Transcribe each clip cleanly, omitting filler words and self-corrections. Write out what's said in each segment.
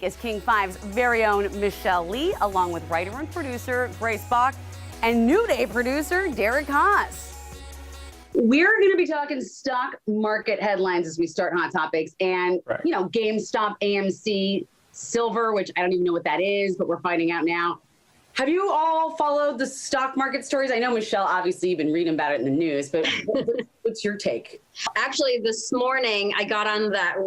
week is King 5's very own Michelle Lee, along with writer and producer Grace Bach and New Day producer Derek Haas. We're going to be talking stock market headlines as we start Hot Topics, and GameStop, AMC, silver, which I don't even know what that is, but we're finding out now. Have you all followed the stock market stories? I know, Michelle, obviously you've been reading about it in the news, but what's your take? Actually, this morning I got on that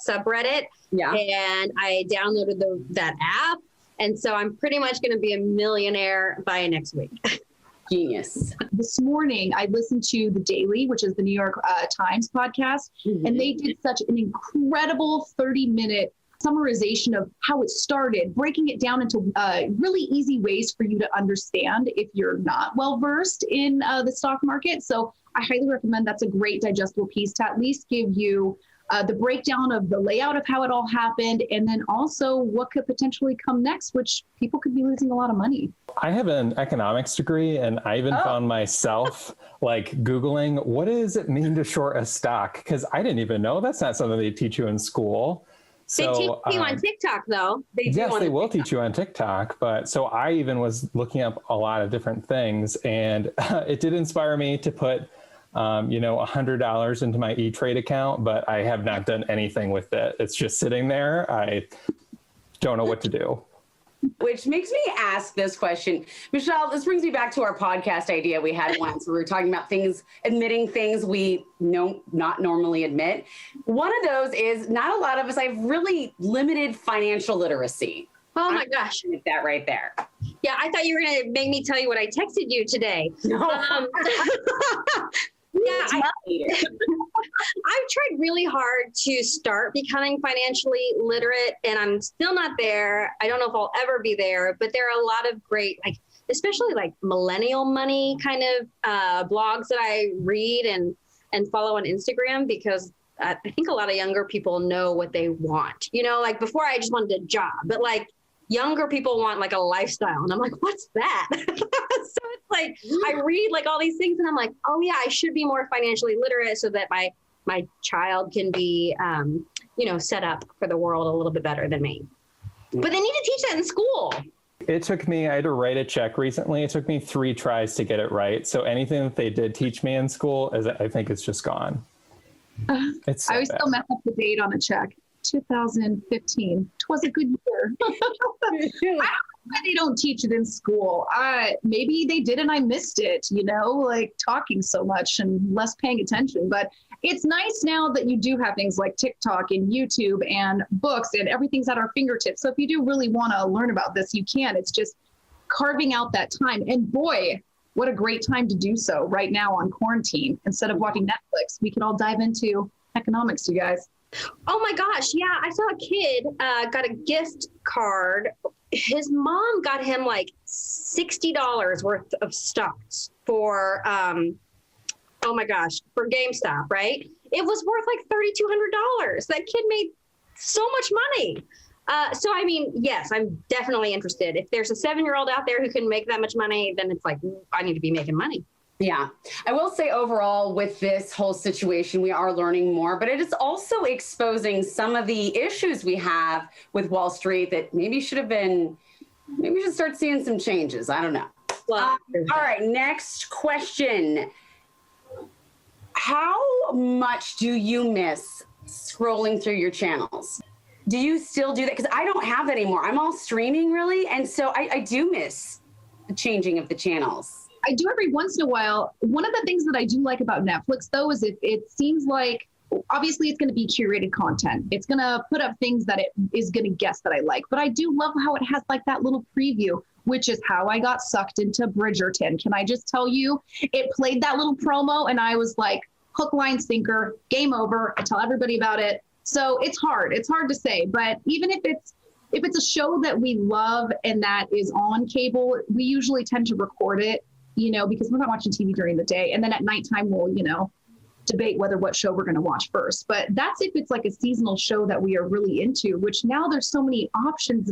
subreddit, and I downloaded that app. And so I'm pretty much going to be a millionaire by next week. Genius. This morning, I listened to The Daily, which is the New York Times podcast, and they did such an incredible 30-minute summarization of how it started, breaking it down into really easy ways for you to understand if you're not well-versed in the stock market. So I highly recommend. That's a great digestible piece to at least give you the breakdown of the layout of how it all happened, and then also what could potentially come next, which people could be losing a lot of money. I have an economics degree, and I even found myself Googling, what does it mean to short a stock? Because I didn't even know. That's not something they teach you in school. They teach you on TikTok, though. They will teach you on TikTok. But so I even was looking up a lot of different things, and it did inspire me to put $100 into my E-Trade account, but I have not done anything with it. It's just sitting there. I don't know what to do. Which makes me ask this question. Michelle, this brings me back to our podcast idea we had once. We were talking about admitting things we not normally admit. One of those is not a lot of us have really limited financial literacy. Oh my gosh. That right there. Yeah, I thought you were going to make me tell you what I texted you today. No. I've tried really hard to start becoming financially literate, and I'm still not there. I don't know if I'll ever be there, but there are a lot of great, especially millennial money kind of blogs that I read and follow on Instagram, because I think a lot of younger people know what they want. Before I just wanted a job, but younger people want a lifestyle. And I'm like, what's that? So it's I read all these things, and I'm like, oh yeah, I should be more financially literate so that my child can be, set up for the world a little bit better than me. But they need to teach that in school. It took me, I had to write a check recently. It took me 3 tries to get it right. So anything that they did teach me in school, I think it's just gone. It's so I always bad. still mess up the date on a check. 2015. It was a good year. I don't know why they don't teach it in school. Maybe they did and I missed it, talking so much and less paying attention. But it's nice now that you do have things like TikTok and YouTube and books, and everything's at our fingertips. So if you do really want to learn about this, you can. It's just carving out that time. And boy, what a great time to do so right now on quarantine. Instead of watching Netflix, we can all dive into economics, you guys. Oh my gosh. Yeah. I saw a kid got a gift card. His mom got him $60 worth of stocks for, for GameStop, right? It was worth $3,200. That kid made so much money. So, yes, I'm definitely interested. If there's a 7-year-old out there who can make that much money, then it's I need to be making money. Yeah, I will say overall with this whole situation, we are learning more, but it is also exposing some of the issues we have with Wall Street that maybe we should start seeing some changes. I don't know. Well, all right, next question. How much do you miss scrolling through your channels? Do you still do that? Because I don't have that anymore. I'm all streaming really. And so I do miss the changing of the channels. I do every once in a while. One of the things that I do like about Netflix, though, is it seems like, obviously, it's going to be curated content. It's going to put up things that it is going to guess that I like. But I do love how it has that little preview, which is how I got sucked into Bridgerton. Can I just tell you, it played that little promo, and I was like, hook, line, sinker, game over. I tell everybody about it. So it's hard. It's hard to say. But even if it's a show that we love and that is on cable, we usually tend to record it, because we're not watching TV during the day. And then at nighttime, we'll, debate what show we're going to watch first. But that's if it's a seasonal show that we are really into, which now there's so many options.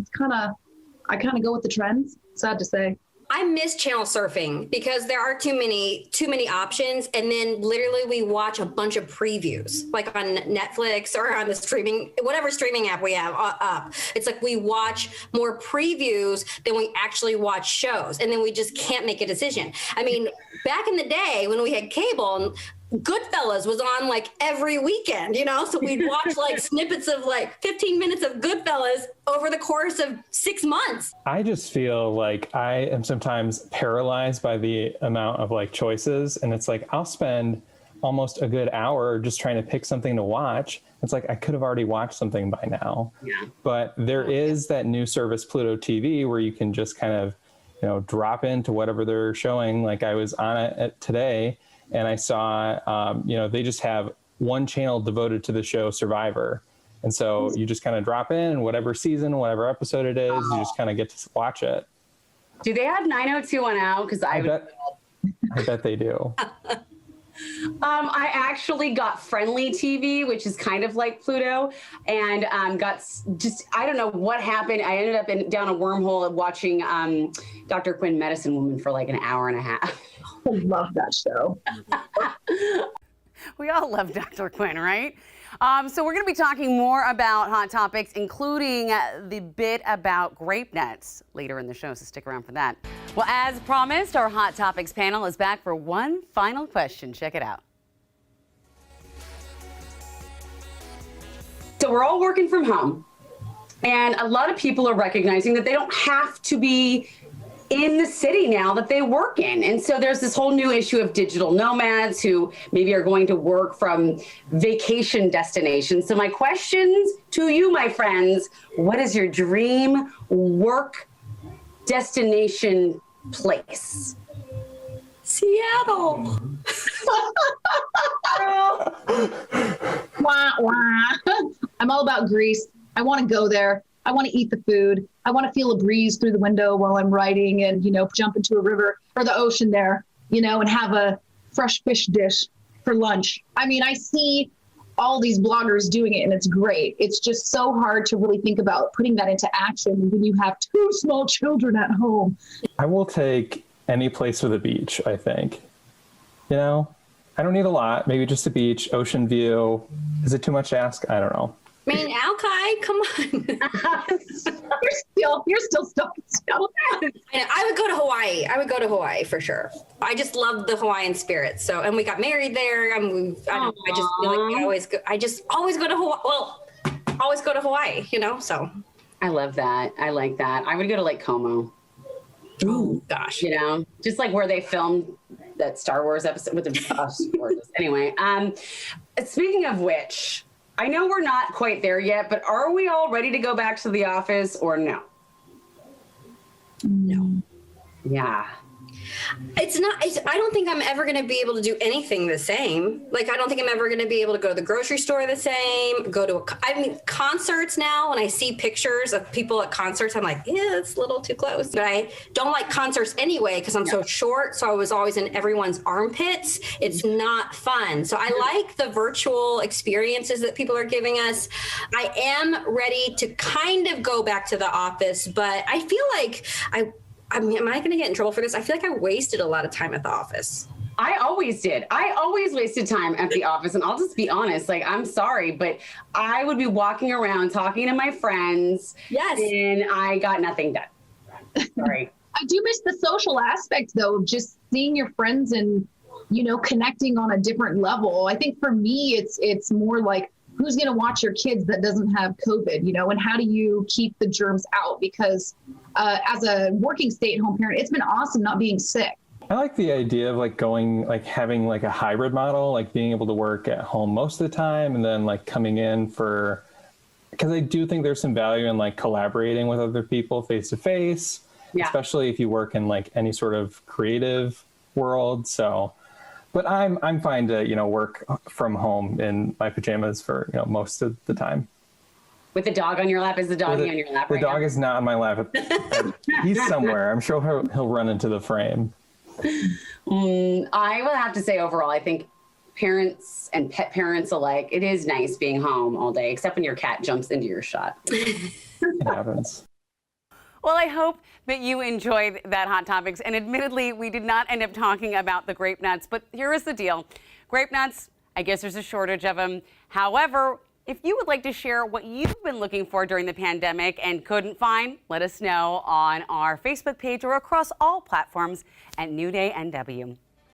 I kind of go with the trends. Sad to say. I miss channel surfing because there are too many options. And then literally we watch a bunch of previews, like on Netflix or on the whatever streaming app we have up. It's like we watch more previews than we actually watch shows. And then we just can't make a decision. I mean, back in the day when we had cable, Goodfellas was on like every weekend, so we'd watch like snippets of like 15 minutes of Goodfellas over the course of 6 months. I just feel like I am sometimes paralyzed by the amount of like choices. And it's like, I'll spend almost a good hour just trying to pick something to watch. It's like, I could have already watched something by now. Yeah. But there is that new service, Pluto TV, where you can just kind of, drop into whatever they're showing. Like I was on it today, and I saw, they just have one channel devoted to the show Survivor. And so you just kind of drop in whatever season, whatever episode it is, you just kind of get to watch it. Do they have 90210? Because I bet they do. I actually got Friendly TV, which is kind of like Pluto, and I don't know what happened. I ended up down a wormhole of watching Dr. Quinn, Medicine Woman, for like an hour and a half. I love that show. We all love Dr. Quinn, right? So we're going to be talking more about hot topics, including the bit about grape nets later in the show, so stick around for that. Well, as promised, our Hot Topics panel is back for one final question. Check it out. So we're all working from home, and a lot of people are recognizing that they don't have to be in the city now that they work in. And so there's this whole new issue of digital nomads who maybe are going to work from vacation destinations. So my questions to you, my friends, what is your dream work destination place? Seattle. Wah, wah. I'm all about Greece. I want to go there. I want to eat the food. I want to feel a breeze through the window while I'm writing and, jump into a river or the ocean there, and have a fresh fish dish for lunch. I mean, I see all these bloggers doing it and it's great. It's just so hard to really think about putting that into action when you have 2 small children at home. I will take any place with a beach, I think. I don't need a lot, maybe just a beach, ocean view. Is it too much to ask? I don't know. I mean, Alki, come on. You're still stuck in Seattle. I would go to Hawaii. I would go to Hawaii for sure. I just love the Hawaiian spirit. So, and we got married there. I just feel like I just always go to Hawaii. Well, always go to Hawaii, so. I love that. I like that. I would go to Lake Como. Oh gosh. Just like where they filmed that Star Wars episode with the anyway. Speaking of which, I know we're not quite there yet, but are we all ready to go back to the office or no? No. Yeah. I don't think I'm ever going to be able to do anything the same. Like, I don't think I'm ever going to be able to go to the grocery store the same, concerts now, when I see pictures of people at concerts, I'm like, yeah, it's a little too close. But I don't like concerts anyway because I'm so short. So I was always in everyone's armpits. It's not fun. So I like the virtual experiences that people are giving us. I am ready to kind of go back to the office, but I feel like am I going to get in trouble for this? I feel like I wasted a lot of time at the office. I always did. I always wasted time at the office. And I'll just be honest, I'm sorry, but I would be walking around talking to my friends. Yes. And I got nothing done. Sorry. I do miss the social aspect, though, of just seeing your friends and, connecting on a different level. I think for me, it's more like, who's going to watch your kids that doesn't have COVID, and how do you keep the germs out? Because as a working stay-at-home parent, it's been awesome not being sick. I like the idea of having a hybrid model, being able to work at home most of the time and then coming in because I do think there's some value in collaborating with other people face to face, especially if you work in any sort of creative world. So, but I'm fine to, work from home in my pajamas for, most of the time. With the dog on your lap? Is the dog on your lap right now? The dog is not on my lap. He's somewhere. I'm sure he'll run into the frame. I will have to say overall, I think parents and pet parents alike, it is nice being home all day, except when your cat jumps into your shot. It happens. Well, I hope that you enjoyed that Hot Topics. And admittedly, we did not end up talking about the grape nuts, but here is the deal. Grape nuts, I guess there's a shortage of them. However, if you would like to share what you've been looking for during the pandemic and couldn't find, let us know on our Facebook page or across all platforms at New Day NW.